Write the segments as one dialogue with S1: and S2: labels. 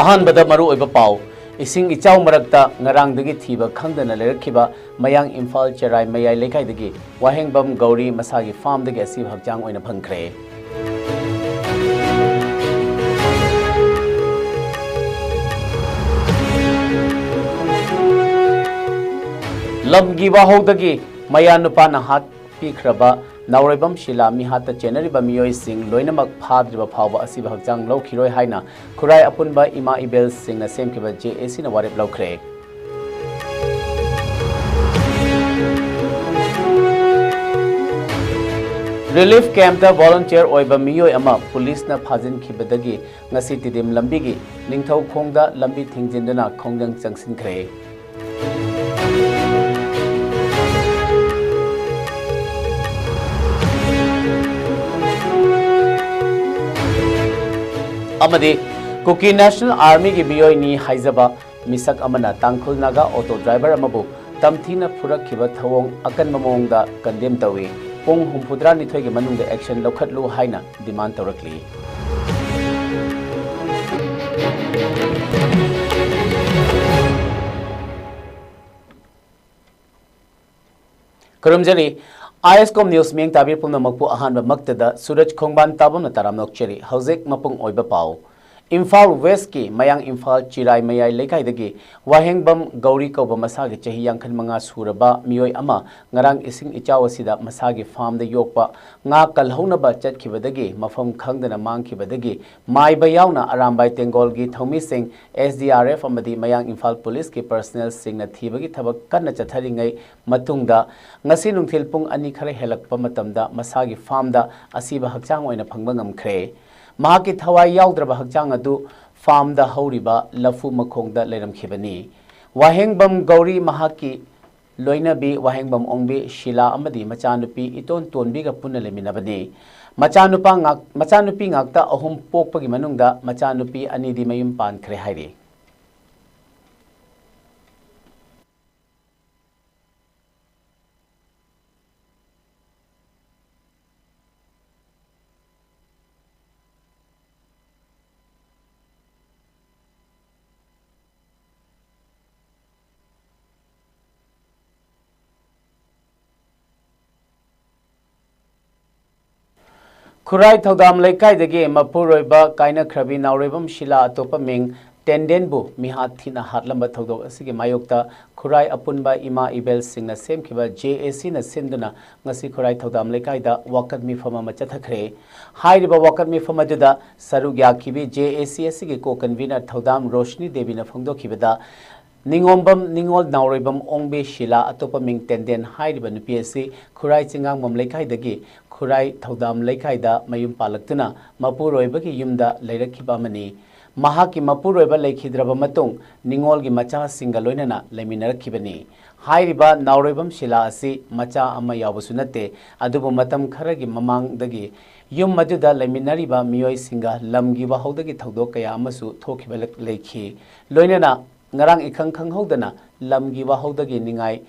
S1: अहानबदा Maru ओइबा pav इसिंग इचाव मरकता ngarangdagi thiba khangdana lerakhiba mayang imphal cherai mayai lekaidagi wahengbam gauri masagi farm dagi asib hakjang oina phangkhre lamgi bahodagi mayanupa na hat pikraba Nauribam Shila Mihata Generibam Yoi Sing Loinamak Padriba Pava Asib Hakjang Lokiroi Haina Kurai Apunba Ima Ibel Sing na same kiba JAC na warip Lokre Relief Camp da volunteer oiba Miyoi Ama Police na Phajin Kibadagi Ngasi Tidim Lambigi Ningthau Khongda Lambi Thingjindana Khongjang Changsin Kre Amadi Kuki National Army ki miyoi ni haizaba misak amana tangkhul naga auto driver amabu tamthina phurak khiba thawong akan mamong da condemn tawi pung humphudra ni thoi gi manung da action lokhatlu haina demand tawrakli Kurumjari ISCOM News Ming Tabir Pumna Makpu Ahanba Maktada Suraj Khongban Tabam na Taram Nokcheri Hauzek Mapung Oiba Pau Imphal West ki Mayang Imphal Chirai Mayai Lekai dagi Wahengbam Gauri Kauba Masagi Chahi Yangkhan Manga Suraba Miyoi Ama Ngarang Ising Ichaw Asida Masagi Farm de Yokpa Nga Kalhaunaba Chatkibadagi Mafam Khangdana Mangkibadagi Mai Bayauna Arambai Tengol gi Thomi Singh SDRF amadi Mayang Imphal Police ki personnel Singh na thibagi thabak kanna chatharingai matungda ngasi nungthil pung ani khare helakpa matamda masagi farm da asiba hakchang oina phangba ngamkhre mahaki thawai yaudraba hakchang adu farm da hauriba lafu makhongda leiramkhibani wahengbam gauri mahaki loinabi wahengbam ongbi shila amadi machanupi iton tonbi ga punna leminabani machanupi ngakta ahum pokpagi manungda machanupi ani di mayum pan khre hairi Kurai Thodam Lekai dagi Mapuroiba Kaina Krabi Nauribam Shila Atopa Ming Tendenbu Mihat Thina Hatlamba Thodo Asigi Mayokta Kurai Apunba Ima Ibel Singh na Sem Kiba JAC na Sinduna Ngasi Kurai Thodam Lekai da Wakat Mifama Machathakre Hairiba Wakat Mifama Duda Sarugya Kibi JAC Asigi Ko Convener Thodam Roshni Devi na Phongdo Kibada Ningombam Ningol Nauribam Ongbe Shila Atopa Ming Tenden Hairiba Nupiasi Kurai Chingang Mam Lekai dagi Kurai Thodam Lekai da Mayum Palaktuna Mapuroiba ki Yumda Leirakhiba Mani Mahaki Mapuroiba Lekhidraba Matung Ningol gi Macha Singaloinana Leminarakibani Hairiba Nauribam Shila Asi Macha Ama Yabusunate Adubu Matam Kharagi Mamang dagi Yum Maduda Leminariba Miyoi Singa Lamgi Wahodagi Thodok Kaya Amasu Thokiba Lekhi Loinana Ngarang Ikang Kang Hodana Lamgi Wahodagi Ningai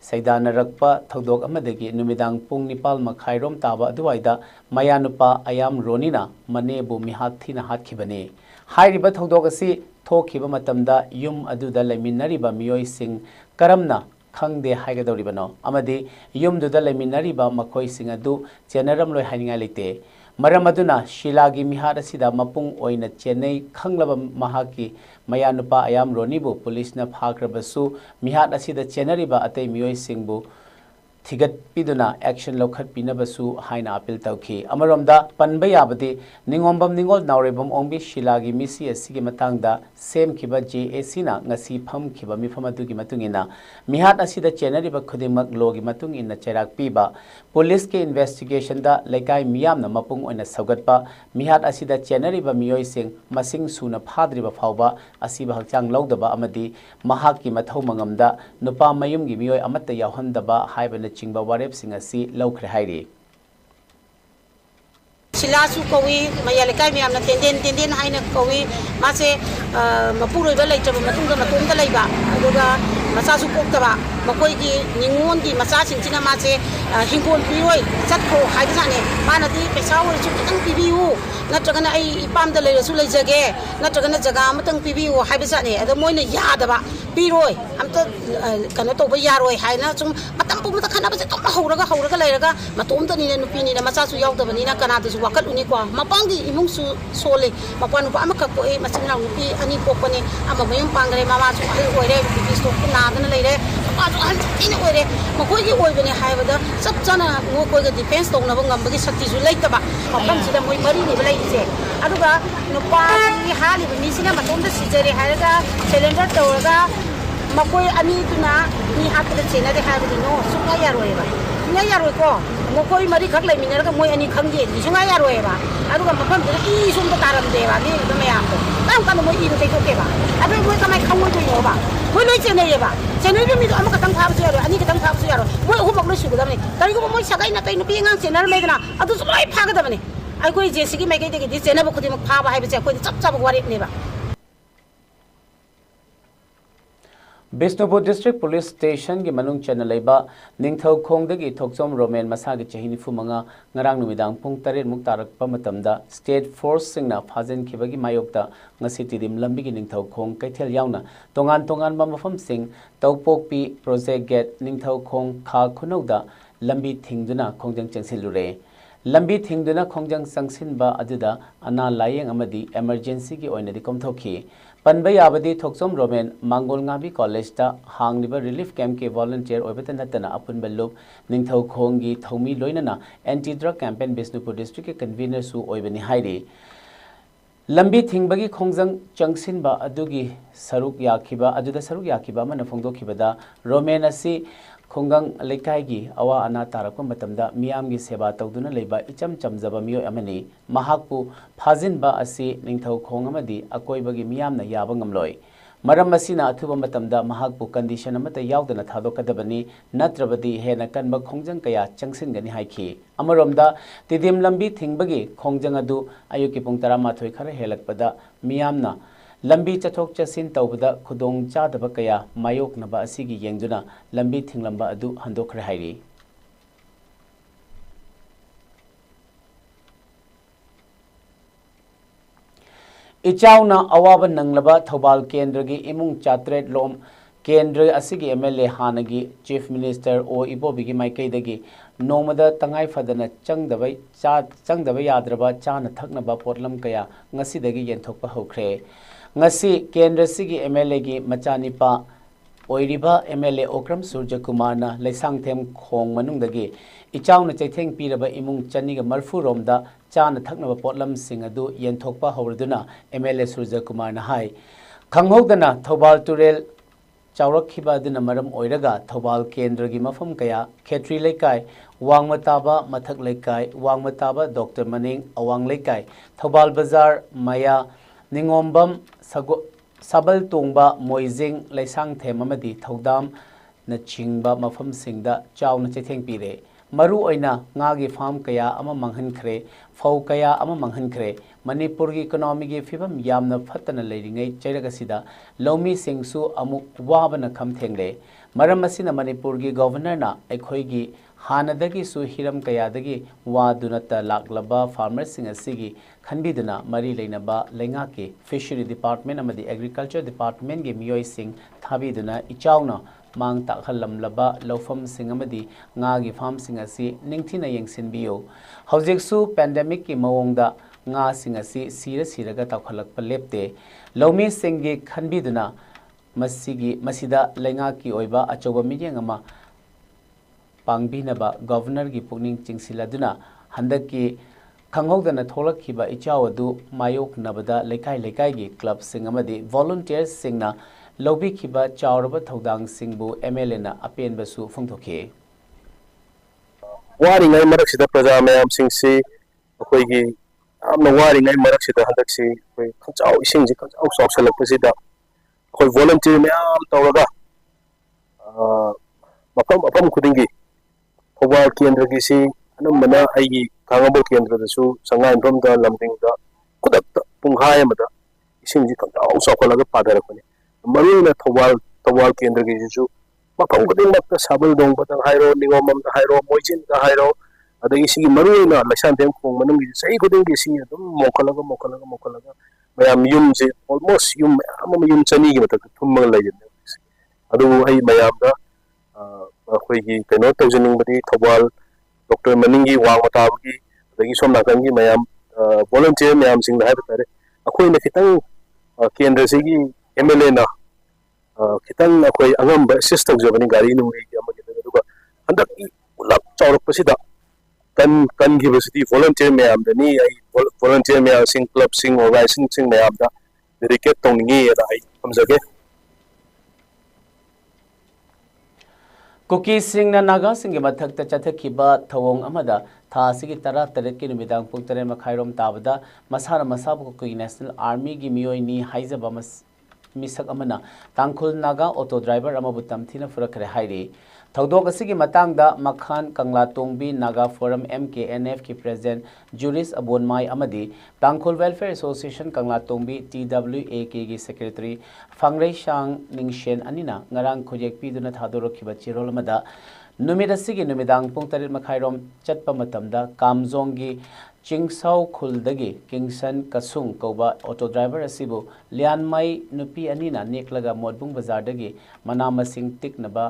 S1: Saidana Rakpa Thodok Amadagi Numidang Pung Nipal Makhairom Taba Aduaida Mayanupa Ayam Ronina Manebu Mihathina Hatkibane Hairiba Thodogasi Thokiba Matamda Yum Aduda Leminariba Miyoi Singh Karamna Khangde Haigadoribano Amadi Yum Duda Leminariba Makoi Singh Adu Chenaram Loi Haningalite Maramaduna Shilagi Miharasida Mapung Oina Chennai Khanglaba Mahaki Mayanupa Ayam Ronibu Police na Phakrabasu Mihat Asida Chenariba Atei Miyoi Singhbu Thigat Piduna Action Lokhat Pinabasu Haina Appeal Tauki Amaromda Panbayabadi Ningombam Ningol Nauribam Ongbi Shilagi Misi Asigi Matangda Same Kiba JAC na Ngasi Pham Kiba Mifamatugi Matungina Mihat Asida Chenariba Khudimak Logi Matung in Cherak Piba Police ke investigation da Lekai Miyam na Mapung Oina Saugatpa Mihat Asida Chenariba Miyoi Singh Masing Suna Phadriba Phauba Asiba Hakchang Laudaba Amadi Mahaki Mathau Mangamda Nupa Mayum gi Miyoi Amata Yauhandaba Haibana Chingba Warep Singh Asi Laukre Hairi
S2: Silasu Kawi Mayalekai Miam na Tenden Haina Kawi Mase Mapuroiba Laitraba Matunga Matunga Laiba Aduga Masasu Koktaba मकोई निंगोन की मचा सिंचिना माचे हिंगोन पीरोय चटखो हाइबजाने मानदी पैसा ओरसु खितंग पिबियु नत्रगना आई इपाम the लेरसु लेजगे नत्रगना जगा अमतंग पिबियु हाइबजाने अद Moina यादबा पीरोय अमता कनो तोबा यारोय हाइना सुम मतम पुमता खनाबसे तोम हौरगा लेरगा मतोमता नीना नुपीनीना मचासु यावदबनीना कनादसु वाकलुनी को मपांगी इमुंगसु सोले मपान नुपा अमखक पोए मचिना नुपी अनि पोपने अमा मयम पांगरे मामासु अल ओइरे बिस्टो नादना लेरे मासु अहन थिन ओइरे मकोइगी ओइबने हाइबदा सब जना मोकोइगा डिफेंस तौनबा ngambagi शक्तिसु लेतबा मफमसिदा मोइ मरिनि बलाइसे अदुगा नुपासी हालिबा मिसिना मतोमदा सिजरे हाइरगा सिलेंडर तौरगा मकोई अनि तुना नि हातदा चेनादे हाइबदि नो सुंगा यारोयबा सुंगा यारोयको मकोई मरि खक लेमिनरगा मोइ अनि खंगे सुंगा यारोयबा अदुगा मफमसिदा इ सुंदा तारमदेबा नि बमयाको ताम कानो मोइ इबा तेकोकेबा अदु मोइ कमाय खंगोयबा मोइ लोइ चेनेयबा चेनेबि मिदो अमा कतंग फाबसु यारो अनि कतंग फाबसु यारो मोइ हुमक लोइ सुगदबनि करिगो मोइ सगाइ नतै नुपि ngang चेनर लेदना अदु सुलोइ फागदबनि अखोइ जेसिगी मैगैदगी चेनबो खुदिम फाबा हाइबसे अखोइ चप चप वारेनेबा
S1: बिष्णुपुर डिस्ट्रिक्ट पुलिस स्टेशन की मनुंग चन लेबा निंगथौ खोंगदगी थोकचोम रोमेन मसागी चही 95 ngarang numidang pung 3 muk tarakpa matamda state force singna phajen khibagi mayokta ngasi tidim lambi gi ningthau khong kaithel yauna tongan ba mafam sing tawpokpi project gate ningthau khong kha khunauda lambi thingduna khongjang changsilure lambi thingduna khongjang sangsinba aduda ana layeng amadi emergency gi oinadi komthoki Panbay Abadi Thoksom Roman Mangol Ngabi College ta Hangliba Relief Camp ke volunteer Obeta Natana Apun Belub Ningthau Khongi Thomi Loinana Anti-Drug Campaign Bishnupur District ke convener su Oibani Hairi Lambi Thingbagi Khongjang Changsin ba adugi saruk yakiba aduda saruk yakiba mana phongdokibada Roman asi Khongang Lekai awa ana tarakpa matamda miyamgi seba tawduna leiba icham chamjaba miyo amani mahakpu phajin ba asi ningthau khong amadi akoibagi miyamna yaba ngamloi maram asina athuba matamda mahakpu condition amata yawdana thadokadabani natrabadi hena kanba khongjang kaya changsingani haiki amaromda tidim lambi thingbagi khongjang adu ayuki pung 13 khara helakpada miyamna lambi chathok chasin tawbada khudong chadaba kaya mayok naba asigi yengduna lambi thinglamba adu handokre hairi ichauna awaba nanglaba thobal kendra gi imung chatret lom kendra asigi MLA hanagi chief minister o ibobi gi maikai dagi nomada tangai fadana changdaba yadraba chana thaknaba potlam kaya ngasi dagi yenthokpa hokre ngasi kendra sigi MLA gi machanipa oiriba MLA Okram Surja Kumar na Laisang Them Khong manungdagi ichauna chaitheng piraba imung chani ga marfu romda chana thaknaba potlam sing adu yenthokpa hawrduna MLA Surja Kumar na hai khanghodana Thobal Turel chawrakhiba aduna maram oiraga Thobal kendra gi mafam kaya Khetri Lekai Wangmataba Mathak Lekai Wangmataba Dr Maning Awang Lekai Thobal Bazar Maya Ningombam Sabal Tungba Moizing Laisang Themamadi Thodam na chingba mafam singda chawna chetheng pire maru oina ngagi farm kaya ama manghan khre fau kaya ama manghan khre Manipur gi economy gi fibam yamna phatana leiringai chairaga sida lomi singsu amuk wabana kham thengre maram asina Manipur gi governor na ekhoi gi hanadagi su hiram kayadagi wadunata laklaba farmers sing asigi khanbiduna mari leinaba lenga ke fishery department amadi agriculture department ge miyoi sing thabiduna ichauna mang takhalamlaba lofam sing amadi nga gi farm sing asi ningthina yengsinbiyo hojeksu pandemic ki mawongda nga sing asi siraga takhalakpa lepte lomi sing ge khanbiduna masida lenga ki oiba achoba miyeng ama Pangbinaba governor gi pukning chingsiladuna handaki khanghodana tholakhiba ichawadu mayok nabada lekai gi club singamadi volunteers singna lobi khiba chawraba thodang singbu MLA na apenba su phongthokhe
S3: waringai maraksida praja mayam singsi akoigi amna waringai maraksida handaksi koi khachau isingji khachau sawsalakpasida koi volunteer mayam tawraga mapam khudingi Thobal kendra gi si anamana aigi khangabal kendra da su sangai romda lambingda kudakta punghai amada isingji khachau sawkhalaga padarakani marina Thobal kendra gi su मफम खुदिंगमक्ता साबुल दोंगबतंग हाइरो निगोममदा हाइरो मोइजिनदा हाइरो अदगी सिगी मरुइना लैसानथेम खोंग मनंगी सही खुदिंगी सी अदुम मोखलगा ma'am यूम से almost यूम ma'am यूम चनी की मतलब थुम्मग lesion अदु हई ma'am अखोइगी कनो तौजनिंगबदी Thoubal doctor मनिंगी वांग मताबगी अदगी सोम नाकंगी ma'am volunteer ma'am सिंग HYBE तारे अखोइना खितंग केंद्र सिगी MLA ना खितंग अखोइ अंगम असिस्ट तौजबनी गाड़ी नुंगी अमगी अदुगा हंदक पुलप चौरकपसिदा कन की बसती वॉलंटियर मैम दनी आई वॉलंटियर मैम सिंग क्लब सिंग ऑर्गेनाइजेशन सिंग मैम दा डेडिकेट तौनिंगी अदा आई हमजगे
S1: कुकी सिंह नागा सिंह मथक चथखिबा थवोंग अमदा था सिगी तरा तरह की नुमिदांग पुंग तरे मखाइरोम ताबदा मसारा मसाब कुकी नेशनल आर्मी की मियोई नी हाइजबा मिसक अमना तांखुल नागा ऑटो ड्राइवर अमबु तमथिना फुरखरे हाइरे थौदोक असिगी मतंगदा मखान कंगला तोंगबी नागा फोरम MKNF की president जुरिस अबोनमाई अमदी Tangkhul welfare association Kangla Tongbi TWAK की सेक्रेटरी फंगरे शांग निंगशेन अनिना ngarang खोजेक पीदुना थादोरखिबा चिरोल अमदा नुमिद असिगी नुमिदांग पुंग तरेट मखाइरोम चटपा मतमदा कामजोंगी चिंगसाउ खुलदगी किंगसन कसुंग कौबा ऑटो ड्राइवर असिबु लियानमाई नुपी अनिना नेकलगा मोदबुंग बाजारदगी मना मसिंग टिकनबा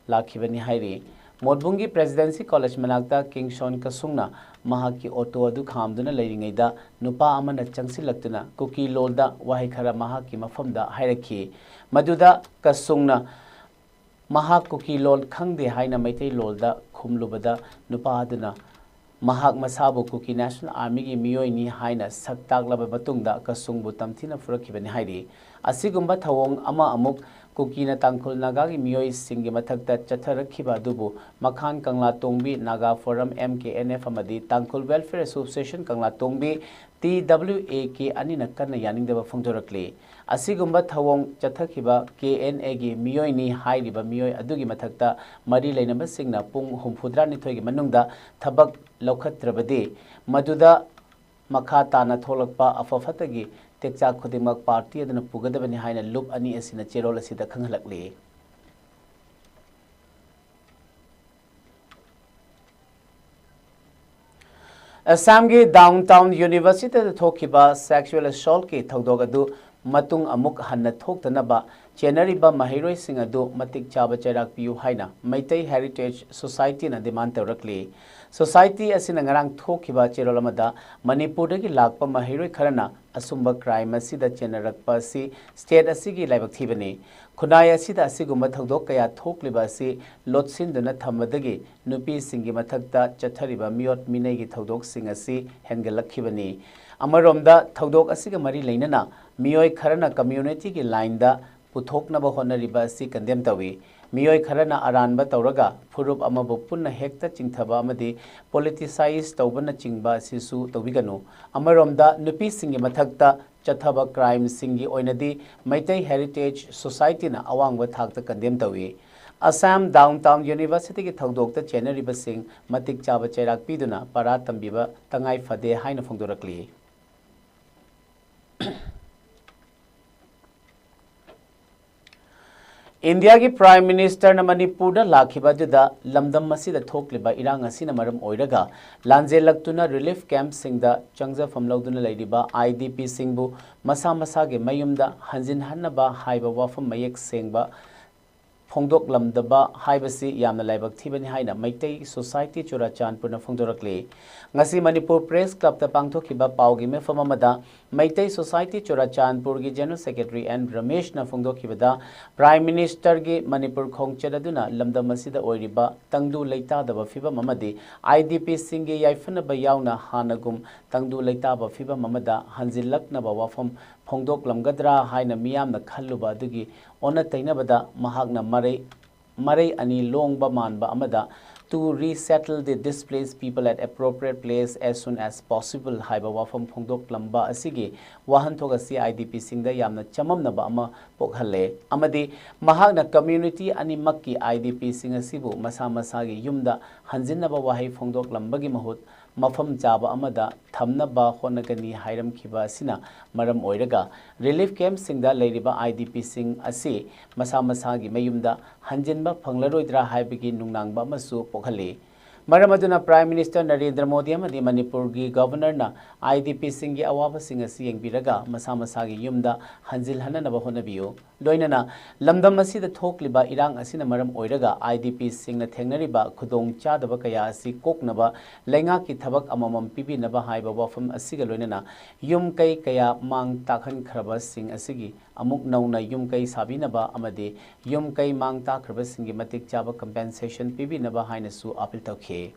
S1: लाखिबनी हाइरी मोदबुंगी प्रेसिडेंसी कॉलेज मनाक्ता किंगसन कसुंगना महाकी ऑटो अदु खामदुना लेरिंगैदा नुपा अमना चंगसिलक्तुना कुकी लोलदा वाहि खरा महाकी मफमदा हाइरखी मदुदा कसुंगना महाक कुकी लोल खंगदे हाइना मैतै लोलदा खुमलुबदा नुपा अदुना महाक मसाबु कुकी नेशनल आर्मी की मियोइनी हाइना सक्तागलब मतुंगदा कसुंगबु तमथिना फुरखिबनी हाइरी असिगुंबा थवोंग अमा अमुक कुकीना तांखुल नागा की मियोई सिंगी मथक्ता चथरखिबा दुबु मखान कंगला तोंगबी नागा फोरम MKNF अमदी Tangkhul welfare association Kangla Tongbi TWAK अनिना कन्ना यानिंगदबा फोंदोरक्ले असिगुंबा थवोंग चथखिबा KNA की मियोइनी हाइरिबा मियोई अदुगी मथक्ता मरी लेनबा सिंगना पुंग 34 की मनुंगदा थबक लौखत्रबदे मदुदा मखा ताना थोलकपा अफफतगी टेक्चा खुदिमक पार्टी अदना पुगदबनी हाइना लुप अनि असिना चेरोल असिदा खंगलकले असम की डाउनटाउन यूनिवर्सिटी थोखिबा सेक्सुअल असॉल्ट की थौदोग अदु मतुंग अमुक हन्ना थोक्तनबा चेनरिबा महिरोई सिंग अदु मतिक चाबा चैराक पियु हाइना मैतै हेरिटेज सोसाइटी ना डिमांड तौरकले सोसाइटी असिना ngarang थोखिबा चेरोल अमदा मणिपुर दगी लाकपा महिरोई खरना असुंबा क्राइम असिदा चेनरकपा असि स्टेट असिगी लाइबक थिबने खुनाय असिदा असिगुंबा थौदोक कया थोक्लिबा असि लोटसिनदुना थमदगी नुपी सिंगी मथक्ता चथरिबा मियोट मिनैगी थौदोक सिंग असि हेंगलखिबने अमरोमदा थौदोक असिगा मरी लेनना मियोय खरना कम्युनिटी की लाइनदा पुथोकनबा होनरिबा असि कंडेम तवी मियोय खरना अरानबा तौरगा फुरुप अमबु पुन्ना हेक्ता चिंथबा अमदी पॉलिटिसाइज तौबना चिंगबा सिसु तौबिगनु अमरोमदा नुपी सिंगी मथक्ता चथबा क्राइम सिंगी ओइनदी मैतै हेरिटेज सोसाइटी ना अवांगबा थाकता कंडेम तवी असम डाउनटाउन यूनिवर्सिटी की थौदोकता चेनरिबा सिंग मतिक चाबा चैराक पीदुना पारा तंबिबा तंगाई फदे हाइना फोंदोरकली इंडिया की प्राइम मिनिस्टर मणिपुर लाखिबदुदा लमदम मसिदा थोक्लिबा इरांग असिना मरम ओइरगा लांजेलक्तुना रिलीफ कैंप सिंगदा चंगजफम लौदुना लैरिबा IDP सिंगबु मसा मसागे मयुमदा हंजिन हन्नबा हाइबा वाफम मयेक सेंगबा फोंदोक लमदबा हाइबसी यामना लाइबक थिबनि हाइना मैतै सोसाइटी चुराचानपुरना फोंदोरकले ngasi manipur press club ta pangthokhiba paugi mefam amada Meitei society Churachandpur की जनरल सेक्रेटरी एन रमेश ना फोंदोखिबदा प्राइम मिनिस्टर की मणिपुर खोंगचदुना लमदम असिदा ओइरिबा तंगदु लैतादबा फिबम अमदी IDP सिंगे याइफनबा यावना हानगुम तंगदु लैताबा फिबम अमदा हंजिलकनबा वाफम फोंदोकलमगद्रा हाइना मियामना खल्लुबा अदुगी ओना तैनबदा महागना मरै अनि लोंगबा मानबा अमदा to resettle the displaced people at appropriate place as soon as possible haiba wafam phongdok lamba asigi wahan thoga si IDP singda yamna chamamnaba ama pokhalle amadi mahagna community ani makki IDP sing asibu masa masa gi yumda hanjinnaba wahi phongdok lamba gi mahut mafam chaba amada thamnaba honagani hairamkhiba asina maram oiraga relief camp singda leiriba IDP sing asi masa masagi mayumda hanjinba phanglaroidra haibigi nungnangba masu pokhali Maramaduna Prime Minister Narendra Modi amadi Manipur gi Governor na IDP singi awaba singa siyang biraga masa gi yumda hanjil hanana honabiyo loinana lamdam asida thokliba irang asina maram oiraga IDP singna thengnariba khudong chadaba kaya asi koknaba lenga ki thabak amamam pibi naba haiba wafam asiga loinana yum kai kaya mang takhan khraba sing asigi amuk nauna yum kai sabinaba amadi yum kai mang takraba singi matik chaba compensation pibi naba haina su apil tawkhe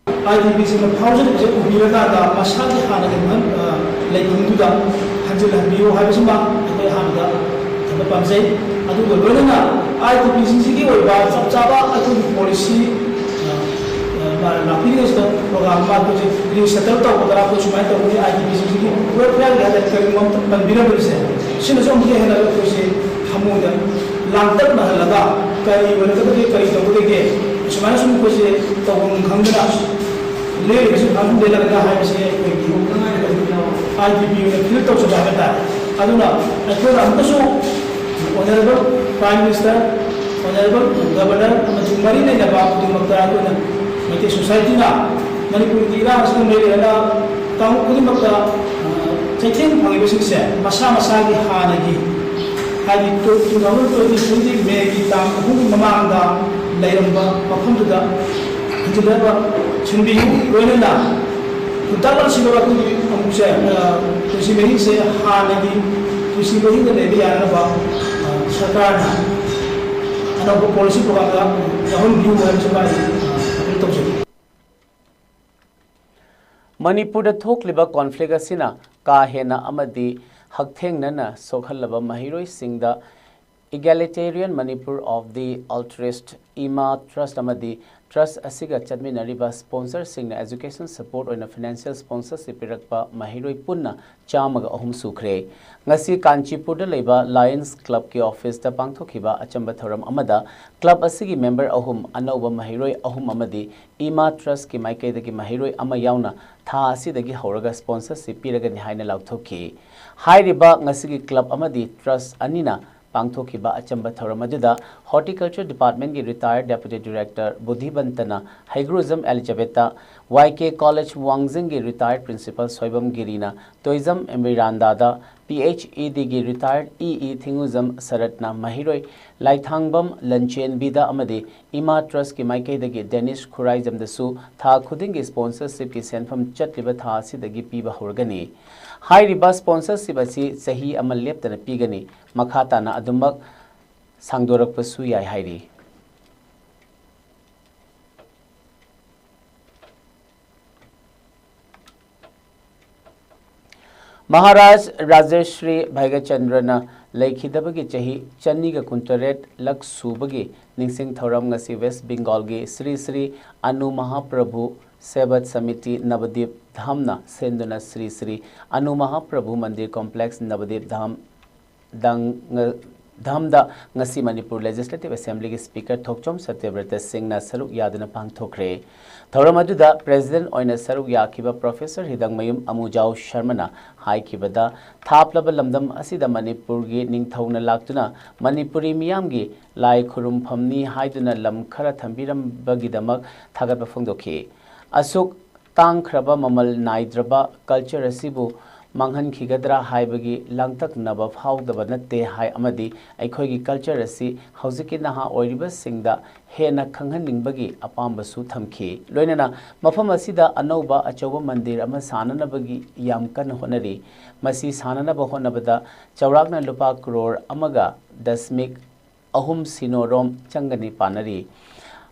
S4: IDP sing thousand is ubiraga da masaki hana gan leibung da hanjil hanbiyo haibasuma ai hamda thaba pamjai adu golona IDP sing sigi oi ba chapchaba adu policy Napires to program ma to je settle to kodara ko sumai to ni IDP sing sigi wer phal ga da kari mom bandira bulse sin som ke hela ko se hamuda langtak na laga kari wala ka ke kari to ke sumai sum ko se to gon khangna ले लेकिन हम ले लगा है से IDP ने फिर तो सुझा देता है अदुना अथवा हम तो so honourable prime minister honourable governor हम जुमरी ने जब आप जो मकरा को ना मते सोसाइटी ना मणिपुर की रा असम ले लेना ताऊ खुद मकरा चेकिंग फंगिबसिंग से मसा की हानगी हादि तो 2023 में की ताम हुन ममांगा लेरंबा मफमदुदा हंजलबा Sumbi loinana kutalan sibawa ku amuse kusi mehi se hanagi kusi mehi ne lebi ana ba sarkar na ana ko policy program ga yahon view wa sabari apil tawse
S1: Manipur da thokliba conflict asina ka hena amadi haktheng nana sokhalaba mahiroi singda egalitarian Manipur of the altruist IMA trust amadi Trust asiga chadminariba sponsor singna education support oina financial sponsorship pirakpa mahiroi punna chamaga ahum sukre ngasi Kanchipur da leiba Lions Club ki office da pangthokiba achamba thoram amada club asigi member ahum anauba mahiroi ahum amadi IMA trust ki maike dagi mahiroi ama yauna tha asidagi horaga sponsorship piraga ni haina lauthoki hairiba ngasigi club amadi trust anina Pangthokiba achamba thoramadida Horticulture Department ki retired Deputy Director Budhibantana Hygrism Elizabetha YK College Wangzing ki retired Principal Soibam Girina Toism Emirandada PhED ki retired EE Thinguzam Saratna Mahiroi Laithangbam Lanchen Bida Amadi IMA Trust ki Maike dagi Danish Khuraizam dasu tha khuding ki sponsorship ki senfam chatliba tha asidagi piba horgani High riba sponsorship asi sahi amal leptana pigani makhatana adumak sangdorak pasu yai hairi Maharaj Rajeshri Bhaigachandrana Laikhidabagi chahi Channiga Kuntaret Lak Subagi Ningsing Thoram ngasi West Bengal gi Sri Sri Anu Mahaprabhu Sebat Samiti Navadip Dhamna Senduna Sri Sri Anu Mahaprabhu Mandir Complex Navadip Dhamda ngasi Manipur Legislative Assembly ki Speaker Thokchom Satyavrata Singh na saruk yaduna pangthokre Thoramadu President oina saruk yakiba Professor Hidangmayum Amujau Sharmana haikibada thaplaba lamdam asida Manipur gi ningthauna laktuna Manipuri miyam gi lai khurum phamni haiduna lam khara thambiram bagidamak thagatba phongdokhi Asuk tangkraba mamal naidraba culture asibu manghan khigadra haibagi langtak naba phawdaba natte hai amadi aikhoigi culture asi hauziki naha oiriba singda hena khanghan ningbagi apamba su thamki loinana mafam asida anauba achoba mandir ama sananabagi yam kan honari masi sananaba honabada chaurakna lupa crore amaga dasmik ahum sinorom changani panari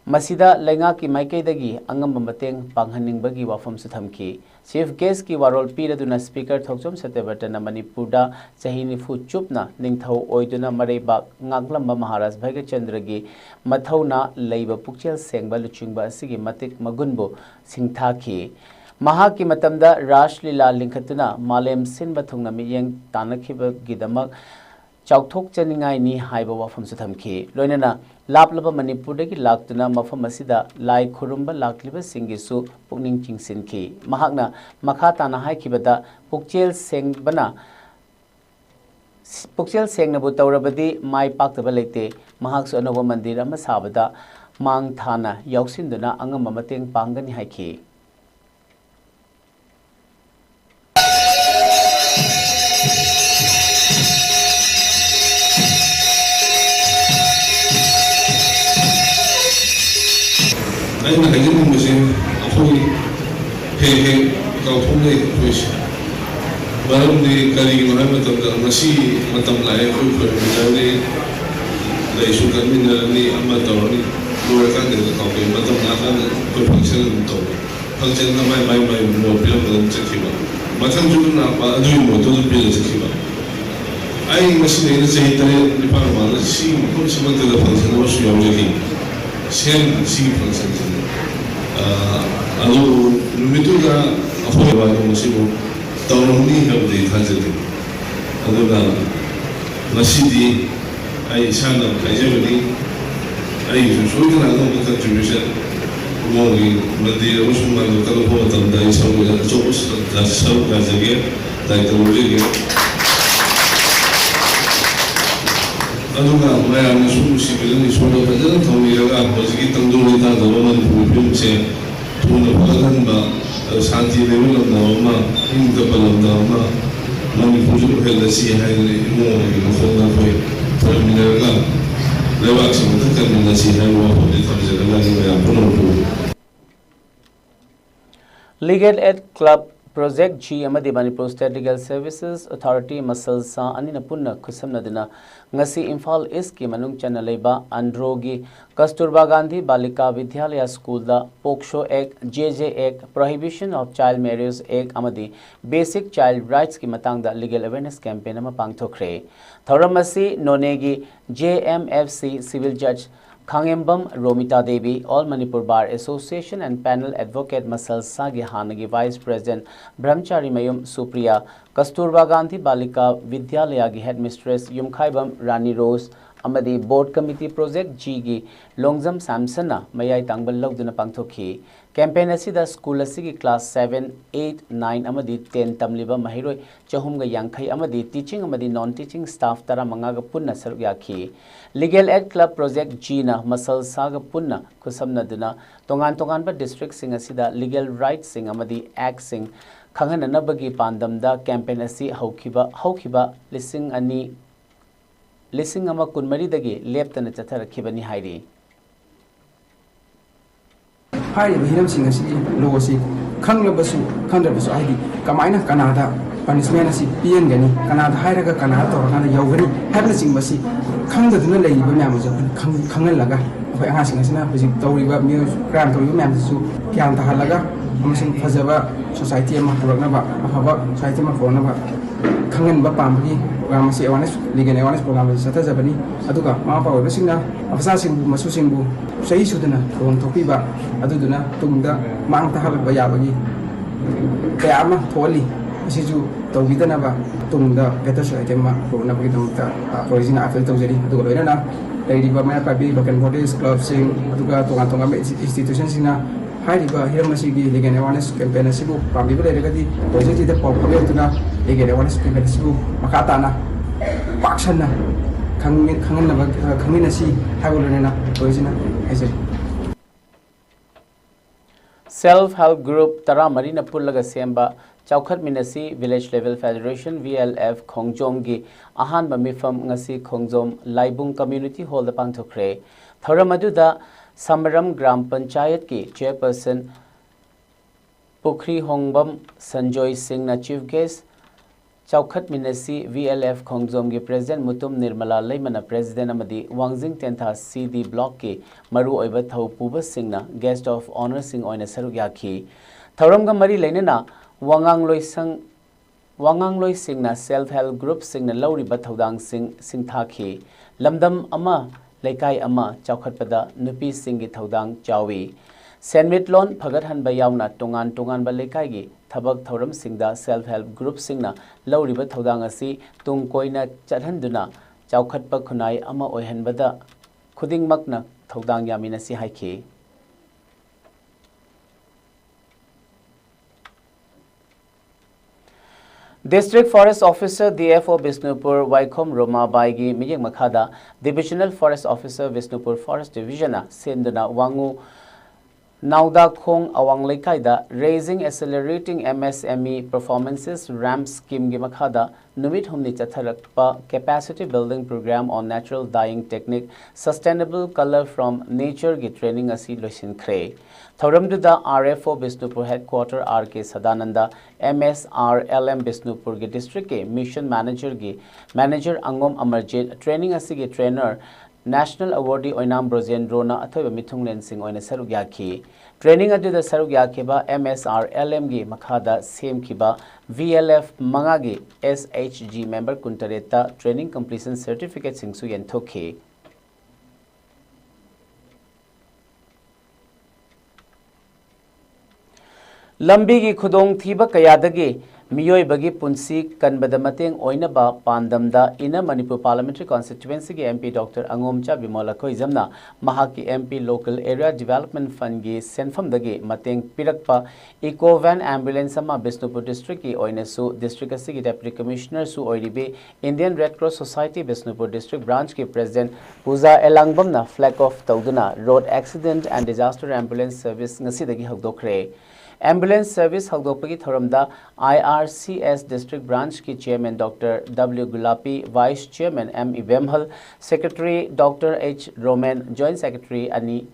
S1: Masida lenga ki maike dagi angam mateng panghaningbagi wafam su thamki chief guest ki warol piraduna speaker Thokchom Satyavartana Manipurda chahini fu chupna ningthau oiduna mareba ngaklamba Maharaj Bhaigachandra gi mathauna leiba pukchel sengba luchingba asigi matik magunbo singthaki mahaki matamda Rash Lila linkhatuna malem sinba thungna miyeng tanakhiba gidamak चौथोक चनिंगाई नि हाइबा वफम सु थमखि लोइनना लापलबा मणिपुर दगी लाक्तुना मफम असिदा लाई खुरुम्बा लाक्लिबा सिंगिसु पुकनिंग चिंगसिनखि महाकना मखा ताना हाइखिबदा पुकचेल सेंगनबु तौरबदी माइ पाक्तबा लेते महाकसु अनोबा मंदिर अमा साबदा मांग थाना याउसिनदुना अंगम मतेंग पांगनी हाइखि
S5: अगर हाइजनिंगसे अखोई हे काउथोंगे अखोइस मरमदि करिगिनो है मसी लाए अखोई फर्मिजाने लैसु कन्मिनरनी अमा तौरनी लोरकान दे काउके लाखान अखोई फंक्शन माई मो पिलम चखिबा मथंग जुना अदुई मोतो पिल चखिबा आई मसी ने सही तरह निपान माल सी कोन समंत द फंक्शन वसु यावजकी सेन सी फंक्शन अदु नुमितुगा अखोई वानो मसिबो तौरनी हबदे थाजदे अदुगा मसीदी आई साना काइजबनी आई सोइदना नो कंट्रीब्यूशन मोगी मंदिर उसमान कलो हो तंदा ई सब चोस सब गाजगे दाइतोगे अदुगा मयाम सुमुसी बिलनि सोलो फजन थौमिरगा होजगी तंदुरि ता दबमन पुपिमसे थुना फगनबा शांति लेवल नवमा इन दबलम नवमा मणिपुर हेलसी हाइने मोगी मखोना foi terminarga lewat semua terminasi hai wa poli tamjela lagi maya punopu
S1: Legal Aid Club Project G amadi Manipur State Legal Services Authority masal sa anina punna khusamnadina ngasi imphal east ki manung chana leiba androgi Kasturba Gandhi Balika Vidyalaya School da Poksho Act JJ Act Prohibition of Child Marriage Act amadi Basic Child Rights ki matang da legal awareness campaign ama pangthokre thoramasi nonegi JMFC Civil Judge Khangembam Romita Devi, All Manipur Bar Association and Panel Advocate Masal Sagi Hanagi Vice President Brahmachari Mayum Supriya, Kasturba Gandhi Balika Vidyalaya gi Headmistress Yumkhaibam Rani Rose, Amadi Board Committee Project G gi Longzam Samsona Mayai Tangbal Logduna Pangthoki. Campaign asida school asigi class 7, 8, 9 amadi 10 tamliba mahiroi chahumga yankhai amadi teaching amadi non-teaching staff tara mangaga punna saruk yakhi. Legal Aid Club Project G na masal saga punna kusamna duna tongan ba district sing asida legal rights sing amadi act sing khangananabagi pandamda campaign asi haukiba lising ama kunmari dagi leptana chatharakhibani hairi.
S6: हाई हिरम सिंह लो से खंगलबसु खंद्रबसु आदि कमायना Kannada punishment असी पियनगनी कनादा हायरगा कनादा तोरना यौगनी हाबना सिंगबसी खंगदुना लेइबा म्यामजो खंगलगा अखोय आहासिंगसिना हुजिक तौरिबा mu crime तौरिबा म्यामजसु क्यान ताहलगा अमसिंग फजबा society अमा पुरनबा अफबा सोसाइटी अमा पुरनबा खंगनबा पामबगी गामसी अवेयरनेस लीगल अवेयरनेस प्रोग्राम सता जबनी अदुगा मापा ओबसिंगना अफसा सिंगबु मसु सिंगबु सही सुदना रोम थोपीबा अदुदुना तुंगदा मांग ताहलबा याबगी कयामा थोली असिजु तौबिदनबा तुंगदा बेटर सोसाइटी अमा पुरनबगी दमता ओरिजिन अफेल तौजरी अदुगा लोइना लेरिबा माया पाबी बकन बॉडीज क्लब सिंग अदुगा तोंगा इंस्टीट्यूशन सिंगना हाइरिबा हिरमसिगी लीगल अवेयरनेस कैंपेन असिबु पाबिबा लेरगदी प्रोजेक्ट इदा पॉपुलर लीगल अवेयरनेस कैंपेन असिबु मखाताना पाक्सना खंगिनसी हाइबोलनेना ओरिजिना हाइजरी
S1: Self Help Group Tara Marina Pullaga Semba Chaukat Minasi Village Level Federation VLF Khongjom gi Ahan Mifam Ngasi Khongjom Laibung Community Hall the Pangthokre Thoramadu Samaram Gram Panchayat ki Chairperson Pukri Hongbam Sanjoy Singh na Chief Guest Chaukat Minasi VLF Khongjom gi President Mutum Nirmala Laimana President Amadi Wangjing Tentha CD Block ki Maru Oiba Thau Puba Singh na Guest of Honor Singh Oina Saruk Yakhi Thoramga Mari Lainana Wangang Loi Singh na Self Help Group Singh na Lauri Bathaudang Singh Thakhi Lamdam Ama Laikai Ama Chaukhatpada Nupi Singh gi Thaudang Chawi Senmit Lon Phagathan Bayauna Tongan Balaikai gi Thabak Thoram Singh da Self Help Group Singh na Lauri Bathaudang asi Tung Koina Chathanduna चौखटपा खुनाई अमा ओइहनबदा खुदिंगमकना थौदांग यामिनसी हाइखी। District Forest Officer DFO Bisnupur Waikhom Roma Baigi Miyeng Makhada Divisional Forest Officer Bisnupur Forest Division Senduna Wangu Nauda Khong Awang Lekaida Raising Accelerating MSME Performances RAM Scheme gi Makhada Numit Humni Chatharakpa Capacity Building Program on Natural Dyeing Technique Sustainable Color from Nature gi Training asi loisin khre. Thoramduda RFO Bisnupur Headquarter RK Sadananda MSRLM Bisnupur gi District ke Mission Manager gi Manager Angom Amarjit Training asi gi Trainer National Awardee Oinam Brojendrona Athoiba Mithung Lensing Oina Saruk Yakhi. Training aduda Saruk Yakhiba MSRLM gi Makhada Same Kiba VLF Mangagi SHG member Kuntareta Training Completion Certificate Singsu Yentokhi. Lambi gi khudong thiba kayadagi Miyoi bagi punsi kanbada mateng oinaba pandamda ina Manipur Parliamentary Constituency gi MP Dr. Angomcha Bimola Koizamna Mahaki MP Local Area Development Fund gi senfam dagi mateng pirakpa Eco Van Ambulance ama Bisnupur District gi oinesu District asigi Deputy Commissioner su oiribe Indian Red Cross Society Bisnupur District Branch ki President Puja Elangbamna flag off tauduna Road Accident and Disaster Ambulance Service ngasi dagi hagdokre. Ambulance Service Hagdopagi Thoramda IRCS District Branch ki Chairman Dr. W. Gulapi, Vice Chairman M. Ibemhal, Secretary Dr. H. Roman, Joint Secretary Ani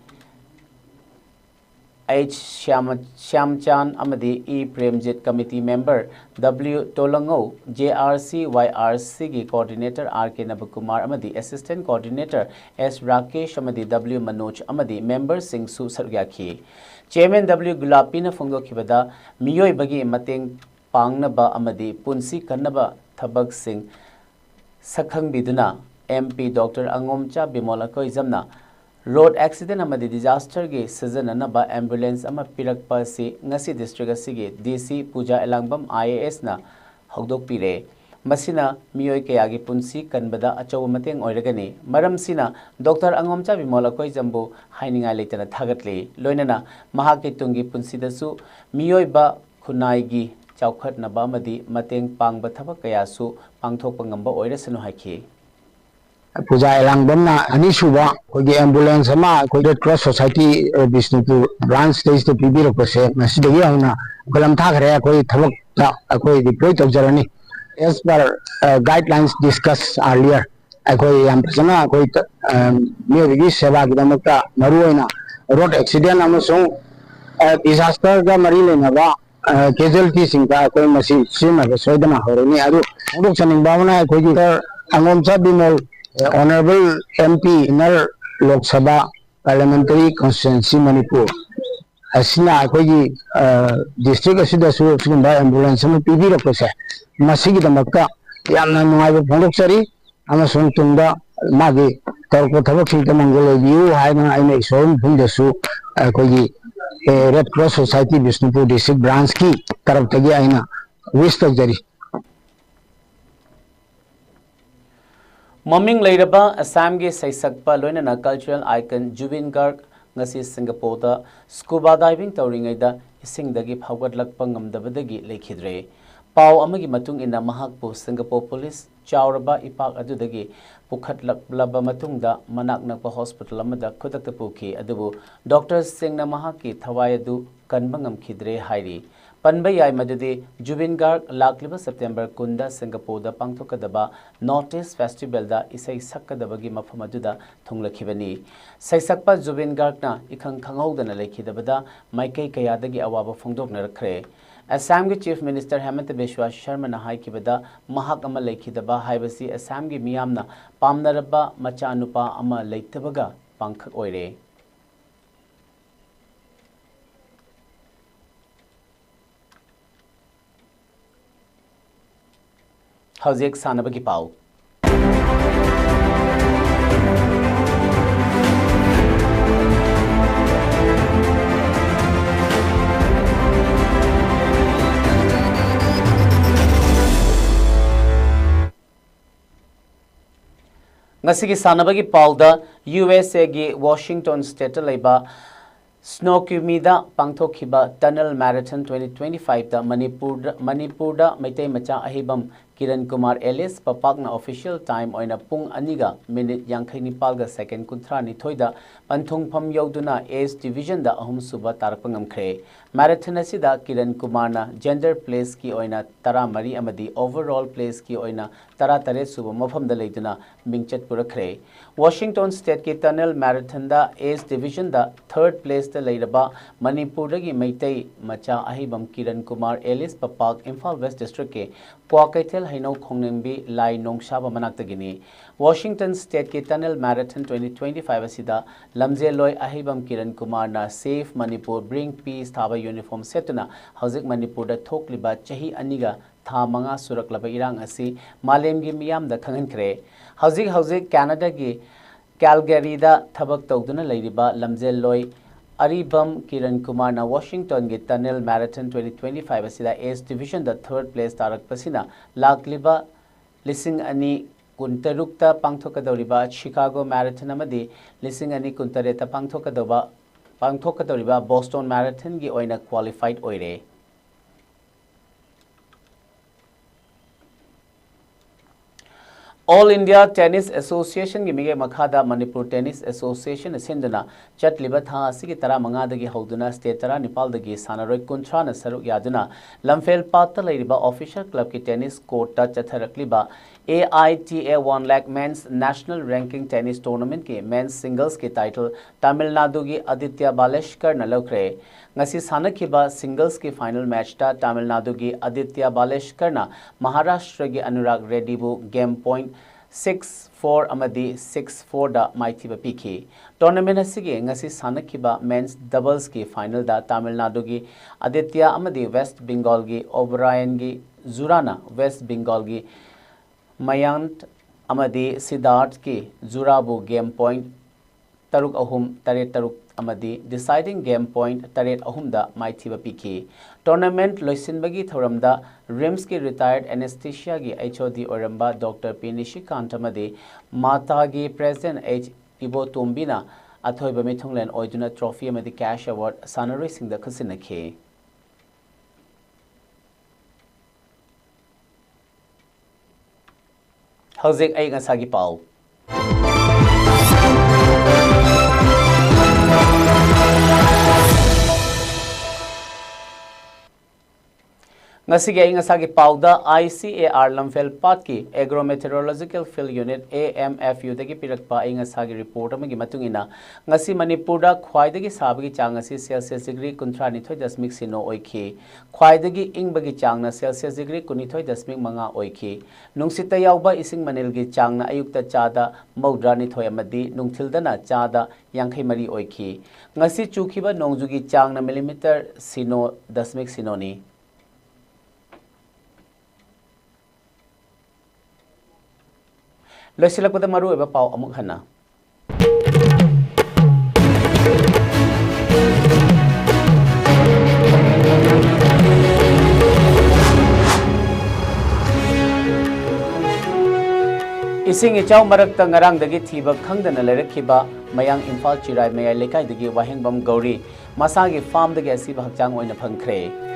S1: H. Shyamchan Amadi E. Premjit Committee Member W. Tolango, JRC YRC ki Coordinator R.K. Nabakumar Amadi, Assistant Coordinator S. Rakesh Amadi W. Manoj Amadi, Member Singh Su Sargyaki. Chairman W. Gulapi na Fungokibada, Miyoi bagi mateng pangnaba amadi punsi kannaba thabak sing sakhang biduna MP Dr. Angomcha Bimola Koizamna Road Accident amadi Disaster ge Sajananaba Ambulance ama pirakpa si ngasi District asigi DC Puja Elangbam IAS na hogdok pire. Masina miyoi kayagi punsi kanbada achaw mateng oiragani maram sina Dr. Angomcha Bimola Koizambu hainingai leitana thagatli loinana mahaki tungi punsi dasu miyoi ba khunai gi chawkhat na ba madi mateng pangba thabak kayasu pangthokpa ngamba oirasanu haiki.
S7: Puja Elangbamna anisuba kogi ambulance ama koi Red Cross Society Bisnupur branch stage to pibiro kose masidagi auna kolam thagre koi thabak ta koi deploy tawjarani. As per guidelines discussed earlier, akoi yam pasana akoi miyagi seva gidamakta maruoina road accident amasung disaster ga mari lenaba casualty singka akoi masi sima ga soidana horani adu udok saning bawna akoi gi Angomcha Bimol Honorable MP Nar Lok Sabha Parliamentary Constituency Manipur asina akoi gi district asida su sugunda ambulance ma pibiro kose masigi damakta yamna nungaiba phondoksari amasung tungda magi tarko thabak singta mangol biu haina aina isom phundesu kogi Red Cross Society Bisnupur District Branch ki taraf tagi aina wish tawjari.
S1: Maming Lairaba Assam ge Saisakpa loinana cultural icon Jubin Garg ngasi Singapore da scuba diving tawringaida isingdagi phawgatlakpa ngamdabadagi lekhidre. Pau amagi matung ina mahakpu Singapore Police chawraba ipak adudagi pukhatlakblaba matungda manaknakpa hospital amada khutakta pukhi adubu doctors singna mahaki thawai adu kanba ngamkhidre hairi. Panba yai madudi Jubin Garg lakliba September kunda Singapore da pangthokadaba Notice Festival da isai sakkadabagi mafam aduda thunglakhibani. Saisakpa Jubin Garg na ikhang khanghaudana lekhidabada maikai kayadagi awaba phongdokna rakhre. Assam ki Chief Minister Hemant Biswa Sharma na haikibada mahak ama lekhidaba haibasi Assam ki miyamna pamnaraba machanupa ama leitabaga pangkhak oire. Hauzik sanabagi pau. ngasi gi sanabagi pauda USA gi Washington state laiba Snowcumida pangthokhiba tunnel marathon 2025 da Manipur da maitai macha ahibam Kiran Kumar Ellis papakna official time oina pung aniga minute yankhai nipal ga second kunthra ni thoida panthung pham yauduna Ace division da ahum suba tarpangam khre marathon asida Kiran Kumar na gender place ki oina tara mari amadi overall place ki oina tara tare suba mafam da leiduna mingchat purakhre Washington state ki tunnel marathon da Ace division da third place da leiraba Manipur gi maitai macha ahibam Kiran Kumar Ellis papak imphal west district ke Pwakaitel Haino Khongningbi Lai Nongsaba Manaktagini Washington State ki Tunnel Marathon 2025 asida Lamjeloi Ahibam Kiran Kumar na Safe Manipur Bring Peace Thaba uniform setuna Hauzik Manipur da thokliba chahi aniga tha manga suraklaba irang asi malemgi miyam da khangankre Hauzik Canada gi Calgary da thabak tawduna leiriba Lamjeloi Aribam Kiran Kumar na Washington ge Tunnel Marathon 2025 asida Ace Division da third place tarak pasina lakliba lising ani kuntarukta pangthokadoriba Chicago Marathon amadi lising ani kuntareta pangthokadoriba Boston Marathon gi oina qualified oire All India Tennis Association gi mige makhada Manipur Tennis Association asindana chatliba tha asigi tara manga dagi hauduna state tara Nepal dagi sanaroi kunthra na saruk yaduna lamfel patta leiriba official club ki tennis court ta chatharakliba AITA 1 lakh men's national ranking tennis tournament ki men's singles ki title Tamil Nadu gi Aditya Baleshkar na lokre ngasi sanakhiba singles ki final match ta Tamil Nadu gi Aditya Baleshkar na Maharashtra gi Anurag Reddy bu game point 6-4 amadi 6-4 da maithiba pikhi tournament asigi ngasi sanakhiba men's doubles ki final da Tamil Nadu gi Aditya amadi West Bengal gi O'Brien gi Zurana West Bengal gi Mayant amadi Siddharth ki Zurabu game point taruk ahum taret taruk amadi deciding game point taret ahum da maithiba pikhi tournament loisinbagi thoramda Rims ki retired anesthesia gi HOD oramba Dr. P Nishikant amadi Mata gi President H Ibo Tombina athoiba mithunglen oiduna trophy amadi cash award sanaroi singda khasinakhe Hauzik ay ngasagi pau Ngasigi ay ngasagi pauda ICAR Lamfel Patki Agrometeorological Field Unit AMFU dagi pirakpa ay ngasagi report amagi matungina ngasi Manipur da khwaidagi sabagi chang asi Celsius degree 39.6 sino oikhi khwaidagi ingbagi chang na Celsius degree 19.5 oikhi nungsita yawba ising manilgi chang na ayukta chada maudra ni thoi amadi nungthildana chada 53 oikhi ngasi chukhiba nongjugi chang na millimeter sino 10 sino ni Loisilakpada maru eba pau amuk hana Ising ichaw marakta ngarang dagi thiba khangdana lerakhiba mayang imphal chirai mayai lekai dagi wahengbam gauri masagi farm dagi asiba hakchang oina phangkhre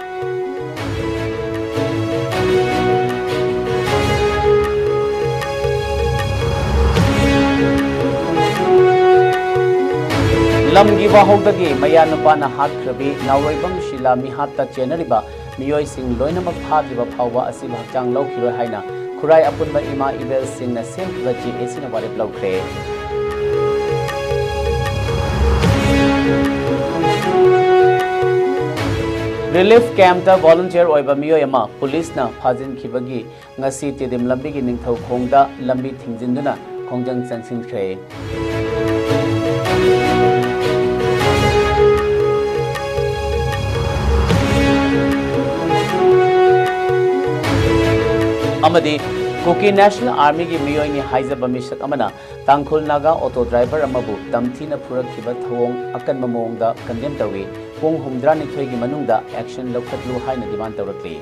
S1: Lamgi wahogdagi maya nupana hatkhrabi nawroibam shila mi hatta chenariba miyoi sing loinamak phadriba phawwa asi bhakchang laukhiroi haina khurai apunba ima ibel sing na semkhiba GAC na warep laukhre Relief camp da volunteer oiba miyoi ama police na phajin khibagi ngasi tidim lambi gi ningthau khongda lambi thingjinduna khongjang changsinkhre Amadi Kuki National Army ki miyoi ni haizaba misak amana Tangkhul Naga auto driver amabu tamthina phurakhiba thawong akanba mawngda condemn tawi pung 112 gi manungda action lokhatlu haina demand tawrakli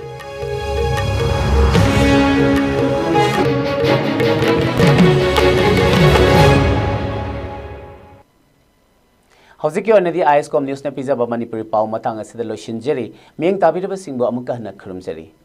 S1: Hauzik yo nadi ISCOM news na pizza ba Manipuri pau matang asida lo shinjeri mieng tabiraba singbo amuka na khurumjeri.